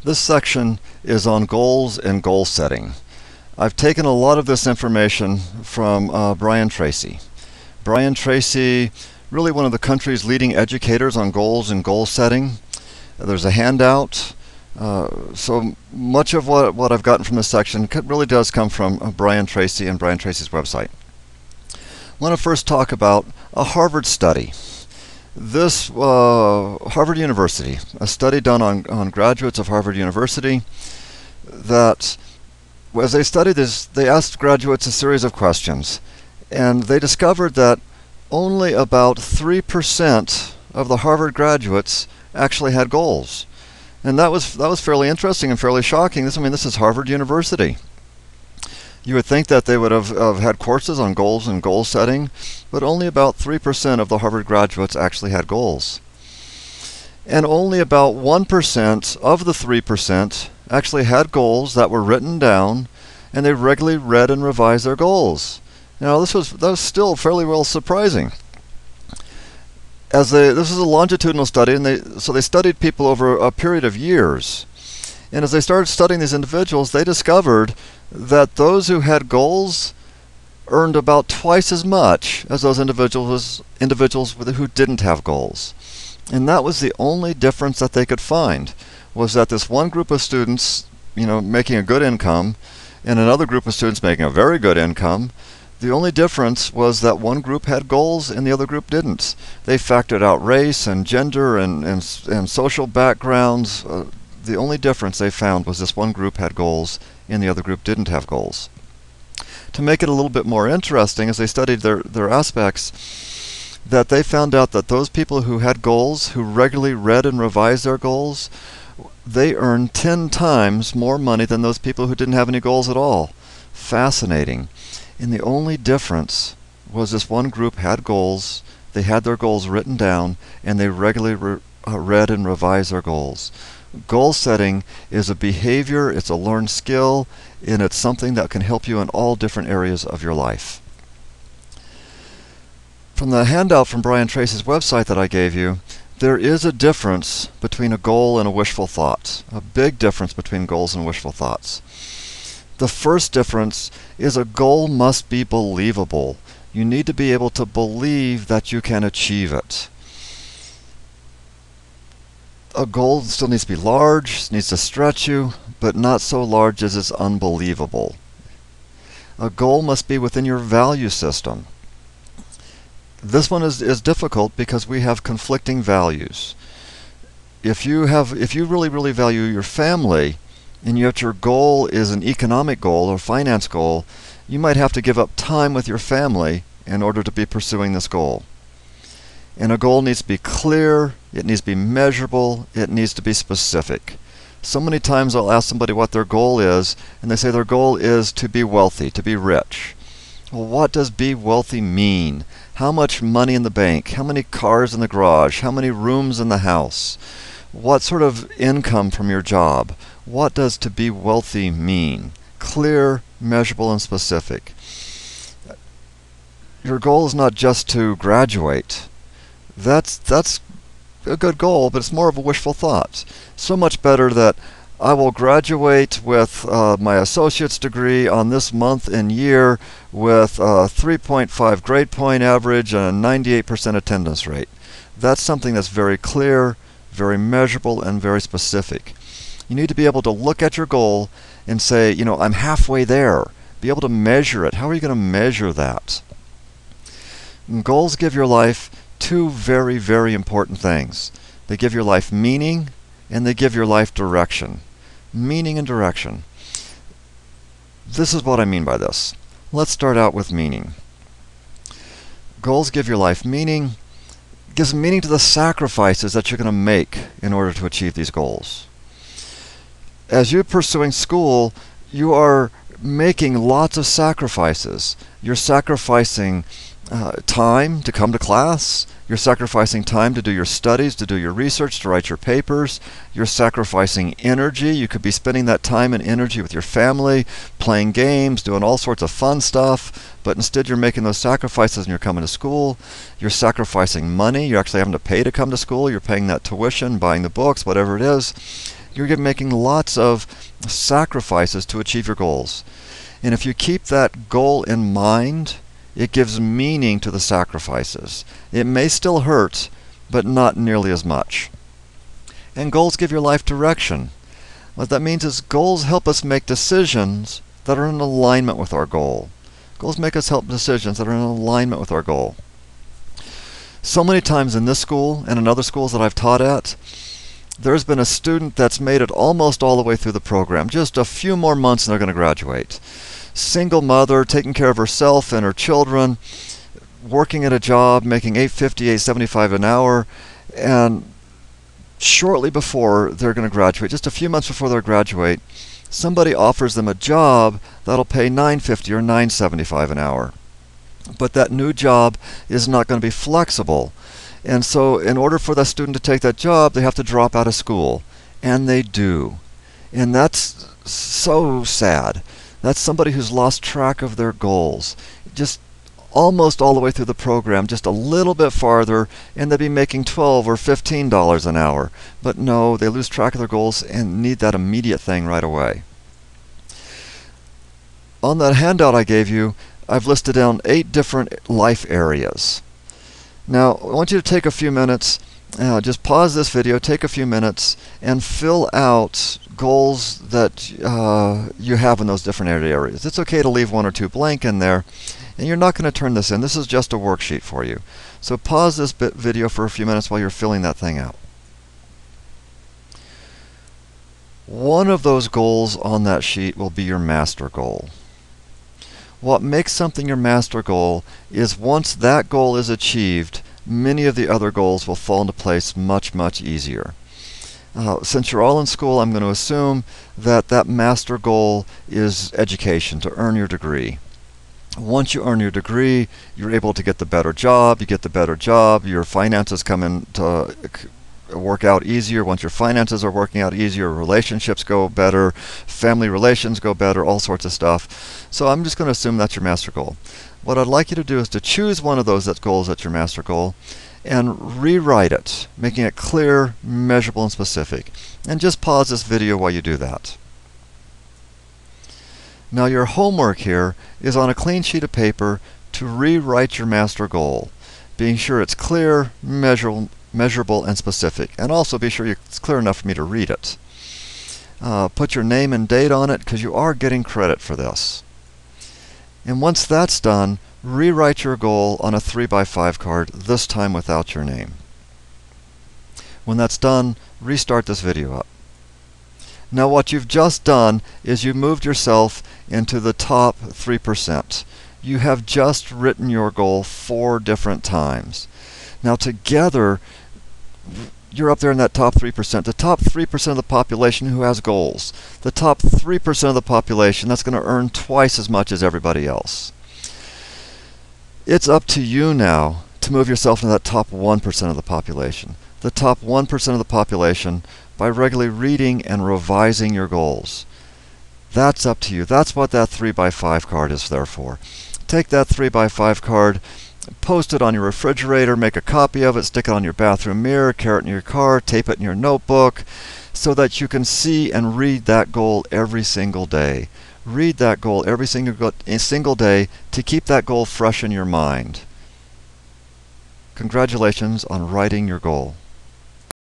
This section is on goals and goal setting. I've taken a lot of this information from Brian Tracy. Brian Tracy, really one of the country's leading educators on goals and goal setting. There's a handout. So much of what I've gotten from this section really does come from Brian Tracy and Brian Tracy's website. I want to first talk about a Harvard study. This Harvard University, a study done on graduates of Harvard University, that as they studied this, they asked graduates a series of questions, and they discovered that only about 3% of the Harvard graduates actually had goals. And that was fairly interesting and fairly shocking. This is Harvard University. You would think that they would have had courses on goals and goal setting, but only about 3% of the Harvard graduates actually had goals. And only about 1% of the 3% actually had goals that were written down, and they regularly read and revised their goals. Now, that was still fairly well surprising. This is a longitudinal study, and so they studied people over a period of years. And as they started studying these individuals, they discovered that those who had goals earned about twice as much as those individuals who didn't have goals. And that was the only difference that they could find, was that this one group of students, making a good income, and another group of students making a very good income, the only difference was that one group had goals and the other group didn't. They factored out race and gender and social backgrounds. The only difference they found was this one group had goals and the other group didn't have goals. To make it a little bit more interesting, as they studied their aspects, that they found out that those people who had goals, who regularly read and revised their goals, they earned 10 times more money than those people who didn't have any goals at all. Fascinating. And the only difference was this one group had goals, they had their goals written down, and they regularly read and revised their goals. Goal setting is a behavior, it's a learned skill, and it's something that can help you in all different areas of your life. From the handout from Brian Tracy's website that I gave you, there is a difference between a goal and a wishful thought. A big difference between goals and wishful thoughts. The first difference is a goal must be believable. You need to be able to believe that you can achieve it. A goal still needs to be large, needs to stretch you, but not so large as it's unbelievable. A goal must be within your value system. This one is difficult because we have conflicting values. If you really value your family, and yet your goal is an economic goal or finance goal, you might have to give up time with your family in order to be pursuing this goal. And a goal needs to be clear, it needs to be measurable, it needs to be specific. So many times I'll ask somebody what their goal is, and they say their goal is to be wealthy, to be rich. Well, what does be wealthy mean? How much money in the bank? How many cars in the garage? How many rooms in the house? What sort of income from your job? What does to be wealthy mean? Clear, measurable, and specific. Your goal is not just to graduate. That's a good goal, but it's more of a wishful thought. So much better that I will graduate with my associate's degree on this month and year with a 3.5 grade point average and a 98% attendance rate. That's something that's very clear, very measurable, and very specific. You need to be able to look at your goal and say, I'm halfway there. Be able to measure it. How are you going to measure that? And goals give your life two very, very important things. They give your life meaning, and they give your life direction. Meaning and direction. This is what I mean by this. Let's start out with meaning. Goals give your life meaning. It gives meaning to the sacrifices that you're going to make in order to achieve these goals. As you're pursuing school, you are making lots of sacrifices. You're sacrificing time to come to class. You're sacrificing time to do your studies, to do your research, to write your papers. You're sacrificing energy. You could be spending that time and energy with your family, playing games, doing all sorts of fun stuff, but instead you're making those sacrifices and you're coming to school. You're sacrificing money. You're actually having to pay to come to school. You're paying that tuition, buying the books, whatever it is. You're making lots of sacrifices to achieve your goals. And if you keep that goal in mind, it gives meaning to the sacrifices. It may still hurt, but not nearly as much. And goals give your life direction. What that means is goals help us make decisions that are in alignment with our goal. Goals make us help decisions that are in alignment with our goal. So many times in this school and in other schools that I've taught at, there's been a student that's made it almost all the way through the program. Just a few more months and they're going to graduate. Single mother, taking care of herself and her children, working at a job, making $8.50, $8.75 an hour, and shortly before they're going to graduate, just a few months before they graduate, somebody offers them a job that'll pay $9.50 or $9.75 an hour. But that new job is not going to be flexible. And so in order for that student to take that job, they have to drop out of school. And they do. And that's so sad. That's somebody who's lost track of their goals. Just almost all the way through the program, just a little bit farther, and they'd be making $12 or $15 an hour. But no, they lose track of their goals and need that immediate thing right away. On that handout I gave you, I've listed down 8 different life areas. Now, I want you to take a few minutes, just pause this video, take a few minutes, and fill out goals that you have in those different areas. It's okay to leave 1 or 2 blank in there, and you're not going to turn this in. This is just a worksheet for you. So pause this video for a few minutes while you're filling that thing out. One of those goals on that sheet will be your master goal. What makes something your master goal is once that goal is achieved, many of the other goals will fall into place much, much easier. Since you're all in school, I'm going to assume that that master goal is education, to earn your degree. Once you earn your degree, you're able to get the better job. You get the better job, your finances come in to work out easier. Once your finances are working out easier, relationships go better, family relations go better, all sorts of stuff. So I'm just going to assume that's your master goal. What I'd like you to do is to choose one of those goals that's your master goal and rewrite it, making it clear, measurable, and specific. And just pause this video while you do that. Now your homework here is on a clean sheet of paper to rewrite your master goal, being sure it's clear, measurable, and specific. And also be sure it's clear enough for me to read it. Put your name and date on it because you are getting credit for this. And once that's done, rewrite your goal on a 3x5 card, this time without your name. When that's done, restart this video up. Now what you've just done is you moved yourself into the top 3%. You have just written your goal 4 different times. Now together, you're up there in that top 3%. The top 3% of the population who has goals. The top 3% of the population that's going to earn twice as much as everybody else. It's up to you now to move yourself into that top 1% of the population. The top 1% of the population by regularly reading and revising your goals. That's up to you. That's what that 3x5 card is there for. Take that 3x5 card, post it on your refrigerator, make a copy of it, stick it on your bathroom mirror, carry it in your car, tape it in your notebook, so that you can see and read that goal every single day. Read that goal every single day to keep that goal fresh in your mind. Congratulations on writing your goal.